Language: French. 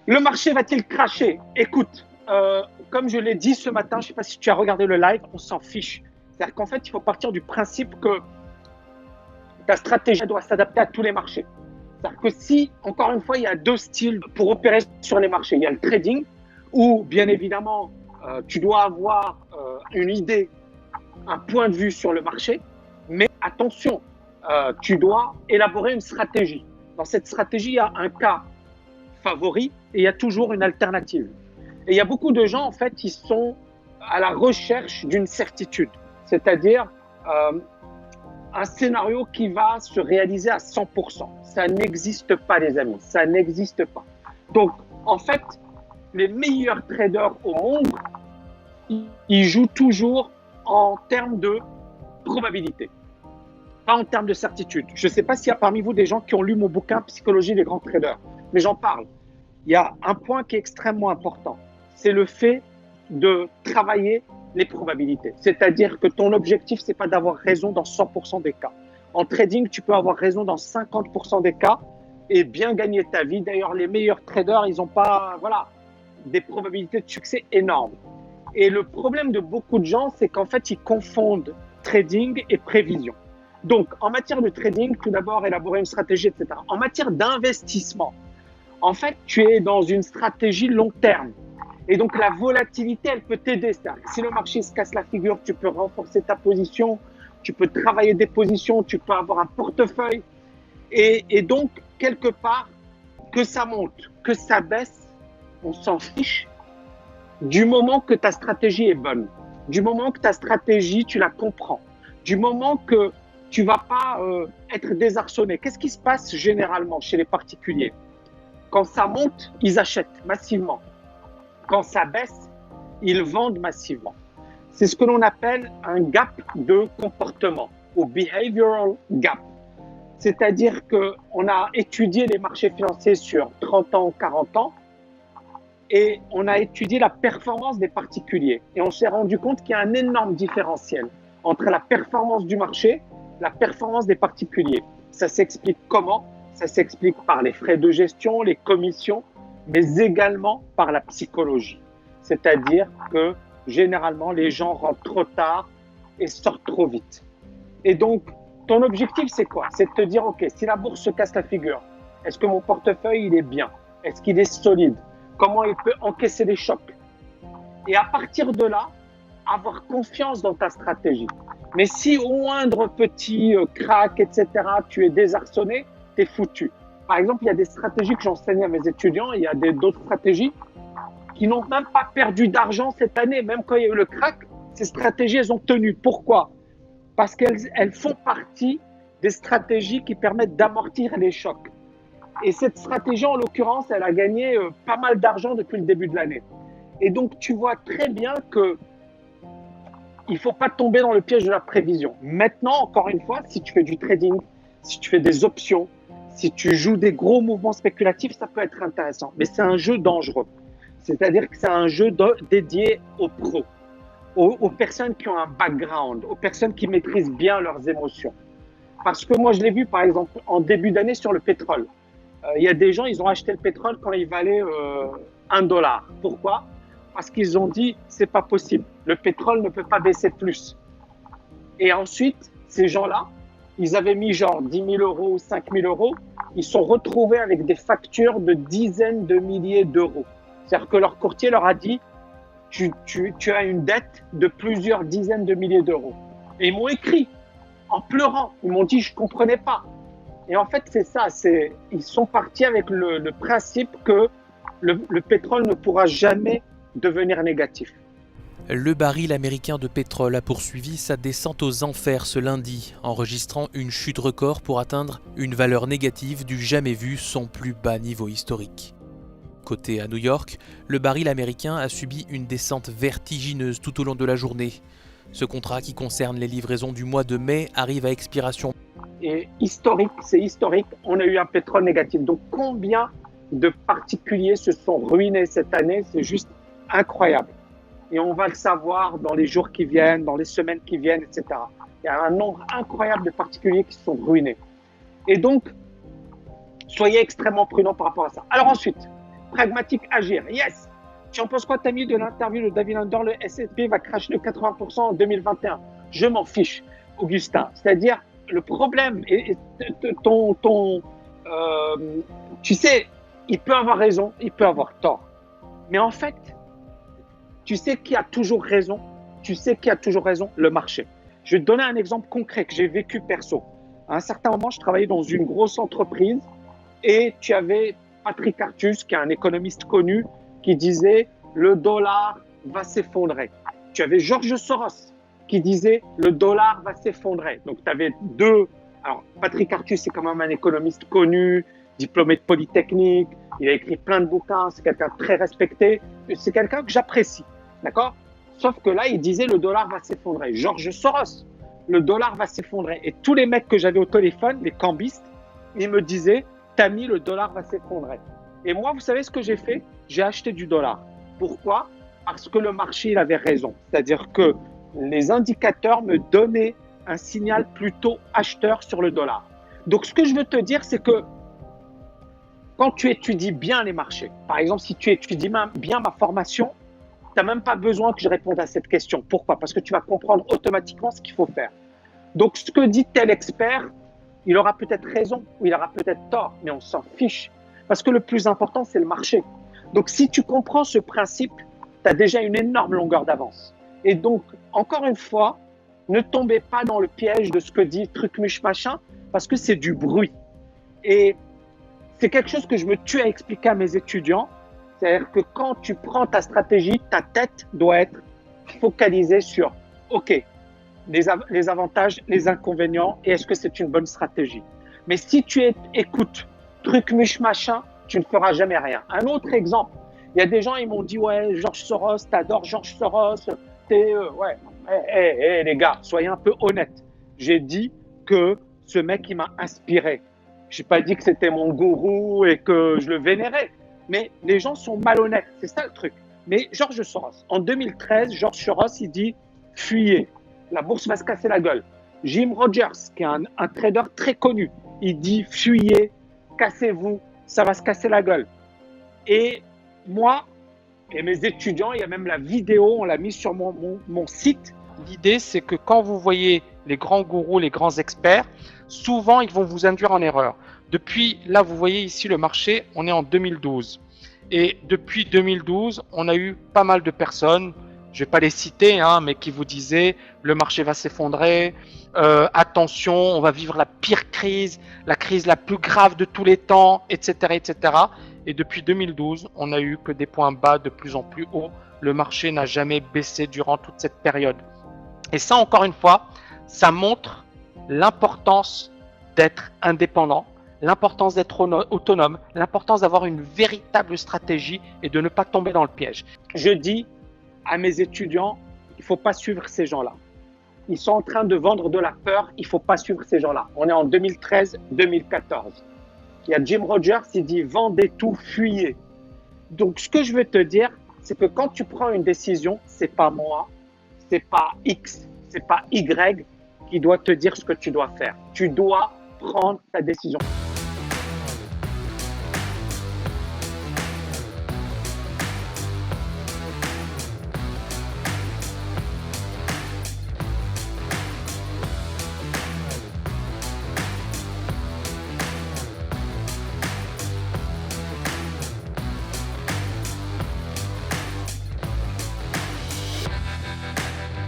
Le marché va-t-il cracher? Écoute, comme je l'ai dit ce matin, je ne sais pas si tu as regardé le live, on s'en fiche. C'est-à-dire qu'en fait, il faut partir du principe que ta stratégie doit s'adapter à tous les marchés. C'est-à-dire que si, encore une fois, il y a deux styles pour opérer sur les marchés. Il y a le trading, où bien évidemment, tu dois avoir une idée, un point de vue sur le marché, mais attention, tu dois élaborer une stratégie. Dans cette stratégie, il y a un cas favori et il y a toujours une alternative. Et il y a beaucoup de gens, en fait, qui sont à la recherche d'une certitude, c'est-à-dire un scénario qui va se réaliser à 100%. Ça n'existe pas, les amis, ça n'existe pas. Donc, en fait, les meilleurs traders au monde, ils jouent toujours en termes de probabilité, pas en termes de certitude. Je ne sais pas s'il y a parmi vous des gens qui ont lu mon bouquin Psychologie des grands traders, mais j'en parle. Il y a un point qui est extrêmement important, c'est le fait de travailler les probabilités. C'est-à-dire que ton objectif, ce n'est pas d'avoir raison dans 100% des cas. En trading, tu peux avoir raison dans 50% des cas et bien gagner ta vie. D'ailleurs, les meilleurs traders, ils n'ont pas des probabilités de succès énormes. Et le problème de beaucoup de gens, c'est qu'en fait, ils confondent trading et prévision. Donc, en matière de trading, tout d'abord, élaborer une stratégie, etc. En matière d'investissement, en fait, tu es dans une stratégie long terme. Et donc, la volatilité, elle peut t'aider. Si le marché se casse la figure, tu peux renforcer ta position, tu peux travailler des positions, tu peux avoir un portefeuille. Et donc, quelque part, que ça monte, que ça baisse, on s'en fiche du moment que ta stratégie est bonne, du moment que ta stratégie, tu la comprends, du moment que tu ne vas pas être désarçonné. Qu'est-ce qui se passe généralement chez les particuliers? Quand ça monte, ils achètent massivement. Quand ça baisse, ils vendent massivement. C'est ce que l'on appelle un gap de comportement ou behavioral gap. C'est-à-dire qu'on a étudié les marchés financiers sur 30 ans, 40 ans, et on a étudié la performance des particuliers. Et on s'est rendu compte qu'il y a un énorme différentiel entre la performance du marché, la performance des particuliers. Ça s'explique comment? Ça s'explique par les frais de gestion, les commissions, mais également par la psychologie. C'est-à-dire que généralement, les gens rentrent trop tard et sortent trop vite. Et donc, ton objectif, c'est quoi? C'est de te dire, OK, si la bourse se casse la figure, est-ce que mon portefeuille, il est bien? Est-ce qu'il est solide? Comment il peut encaisser les chocs? Et à partir de là, avoir confiance dans ta stratégie. Mais si au moindre petit crack, etc., tu es désarçonné, tu es foutu. Par exemple, il y a des stratégies que j'enseigne à mes étudiants, il y a d'autres stratégies qui n'ont même pas perdu d'argent cette année. Même quand il y a eu le crack, ces stratégies, elles ont tenu. Pourquoi? Parce qu'elles font partie des stratégies qui permettent d'amortir les chocs. Et cette stratégie, en l'occurrence, elle a gagné pas mal d'argent depuis le début de l'année. Et donc, tu vois très bien que il ne faut pas tomber dans le piège de la prévision. Maintenant, encore une fois, si tu fais du trading, si tu fais des options, si tu joues des gros mouvements spéculatifs, ça peut être intéressant. Mais c'est un jeu dangereux. C'est-à-dire que c'est un jeu dédié aux pros, aux personnes qui ont un background, aux personnes qui maîtrisent bien leurs émotions. Parce que moi, je l'ai vu, par exemple, en début d'année sur le pétrole. Il y a des gens, ils ont acheté le pétrole quand il valait $1. Pourquoi? Parce qu'ils ont dit, c'est pas possible. Le pétrole ne peut pas baisser plus. Et ensuite, ces gens-là, ils avaient mis genre 10 000 euros ou 5 000 euros. Ils sont retrouvés avec des factures de dizaines de milliers d'euros. C'est-à-dire que leur courtier leur a dit, tu as une dette de plusieurs dizaines de milliers d'euros. Et ils m'ont écrit en pleurant. Ils m'ont dit, je ne comprenais pas. Et en fait, c'est ça. Ils sont partis avec le principe que le pétrole ne pourra jamais devenir négatif. Le baril américain de pétrole a poursuivi sa descente aux enfers ce lundi, enregistrant une chute record pour atteindre une valeur négative du jamais vu, son plus bas niveau historique. Côté à New York, le baril américain a subi une descente vertigineuse tout au long de la journée. Ce contrat qui concerne les livraisons du mois de mai arrive à expiration. Et c'est historique, on a eu un pétrole négatif. Donc combien de particuliers se sont ruinés cette année? C'est juste incroyable. Et on va le savoir dans les jours qui viennent, dans les semaines qui viennent, etc. Il y a un nombre incroyable de particuliers qui se sont ruinés. Et donc, soyez extrêmement prudents par rapport à ça. Alors ensuite, pragmatique, agir. Yes. Tu en penses quoi, t'as mis de l'interview de David Under, le S&P va cracher de 80% en 2021. Je m'en fiche, Augustin. C'est-à-dire, le problème, tu sais, il peut avoir raison, il peut avoir tort. Mais en fait, tu sais qui a toujours raison? Tu sais qui a toujours raison? Le marché. Je vais te donner un exemple concret que j'ai vécu perso. À un certain moment, je travaillais dans une grosse entreprise et tu avais Patrick Artus, qui est un économiste connu, qui disait le dollar va s'effondrer. Tu avais George Soros qui disait le dollar va s'effondrer. Donc tu avais deux. Alors Patrick Artus, c'est quand même un économiste connu, diplômé de Polytechnique, il a écrit plein de bouquins, c'est quelqu'un de très respecté, c'est quelqu'un que j'apprécie, d'accord? Sauf que là, il disait le dollar va s'effondrer. George Soros, le dollar va s'effondrer. Et tous les mecs que j'avais au téléphone, les cambistes, ils me disaient Tami, le dollar va s'effondrer. Et moi, vous savez ce que j'ai fait? J'ai acheté du dollar. Pourquoi? Parce que le marché, il avait raison. C'est-à-dire que les indicateurs me donnaient un signal plutôt acheteur sur le dollar. Donc, ce que je veux te dire, c'est que quand tu étudies bien les marchés, par exemple, si tu étudies bien ma formation, tu n'as même pas besoin que je réponde à cette question. Pourquoi? Parce que tu vas comprendre automatiquement ce qu'il faut faire. Donc, ce que dit tel expert, il aura peut-être raison ou il aura peut-être tort, mais on s'en fiche. Parce que le plus important, c'est le marché. Donc, si tu comprends ce principe, tu as déjà une énorme longueur d'avance. Et donc, encore une fois, ne tombez pas dans le piège de ce que dit Trucmuche machin, parce que c'est du bruit. Et c'est quelque chose que je me tue à expliquer à mes étudiants. C'est-à-dire que quand tu prends ta stratégie, ta tête doit être focalisée sur OK, les avantages, les inconvénients, et est-ce que c'est une bonne stratégie. Mais si tu écoutes Trucmuche machin, tu ne feras jamais rien. Un autre exemple, il y a des gens, ils m'ont dit ouais, George Soros, t'adores George Soros, ouais. Les gars, soyez un peu honnêtes. J'ai dit que ce mec, il m'a inspiré. Je n'ai pas dit que c'était mon gourou et que je le vénérais. Mais les gens sont malhonnêtes, c'est ça le truc. Mais George Soros, en 2013, George Soros, il dit « Fuyez, la bourse va se casser la gueule ». Jim Rogers, qui est un trader très connu, il dit « Fuyez, cassez-vous, ça va se casser la gueule ». Et moi et mes étudiants, il y a même la vidéo, on l'a mise sur mon site. L'idée, c'est que quand vous voyez les grands gourous, les grands experts, souvent, ils vont vous induire en erreur. Depuis, là, vous voyez ici le marché, on est en 2012. Et depuis 2012, on a eu pas mal de personnes, je ne vais pas les citer, mais qui vous disaient le marché va s'effondrer, attention, on va vivre la pire crise, la crise la plus grave de tous les temps, etc., etc. Et depuis 2012, on n'a eu que des points bas de plus en plus hauts. Le marché n'a jamais baissé durant toute cette période. Et ça, encore une fois, ça montre l'importance d'être indépendant, l'importance d'être autonome, l'importance d'avoir une véritable stratégie et de ne pas tomber dans le piège. Je dis à mes étudiants, il ne faut pas suivre ces gens-là. Ils sont en train de vendre de la peur, il ne faut pas suivre ces gens-là. On est en 2013-2014. Il y a Jim Rogers, il dit « vendez tout, fuyez ». Donc, ce que je veux te dire, c'est que quand tu prends une décision, ce n'est pas moi, ce n'est pas X, ce n'est pas Y qui doit te dire ce que tu dois faire. Tu dois prendre ta décision.